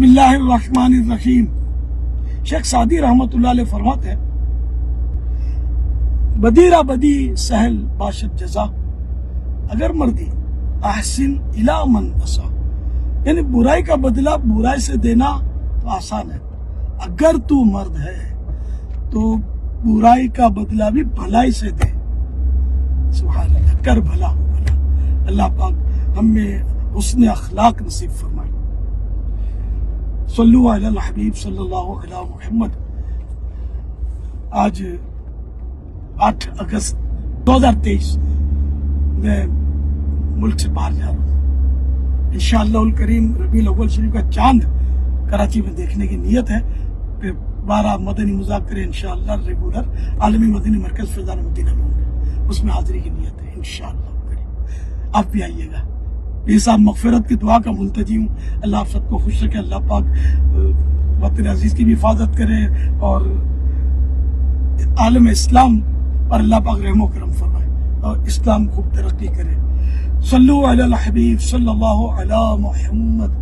بسم اللہ الرحمن الرحیم. شیخ سعدی رحمت اللہ علیہ فرماتے ہیں بدیرہ بدی سہل باشد جزا اگر مردی احسن الی من اسا، یعنی برائی کا بدلہ برائی سے دینا تو آسان ہے. اگر تو مرد ہے تو برائی کا بدلہ بھی بھلائی سے دے. سبحان اللہ، کر بھلا ہو بھلا. اللہ پاک ہمیں حسن اخلاق نصیب فرمائے. صلو علی الحبیب صلی اللہ علیہ محمد. آج 8 اگست 2023 میں ملک سے باہر جا رہا ہوں. انشاءاللہ الکریم ربیع الاول شریف کا چاند کراچی میں دیکھنے کی نیت ہے. پھر 12 مدنی مذاکرے انشاءاللہ ریگولر عالمی مدنی مرکز فیضان مدینہ میں ہوں گے، اس میں حاضری کی نیت ہے انشاءاللہ الکریم. آپ بھی آئیے گا. یہ صاحب مغفرت کی دعا کا ملتجی ہوں. اللہ آپ سب کو خوش رکھے. اللہ پاک وطن عزیز کی بھی حفاظت کرے اور عالم اسلام پر اللہ پاک رحم و کرم فرمائے اور اسلام خوب ترقی کرے. صلو علی الحبیب صلی اللہ علی محمد.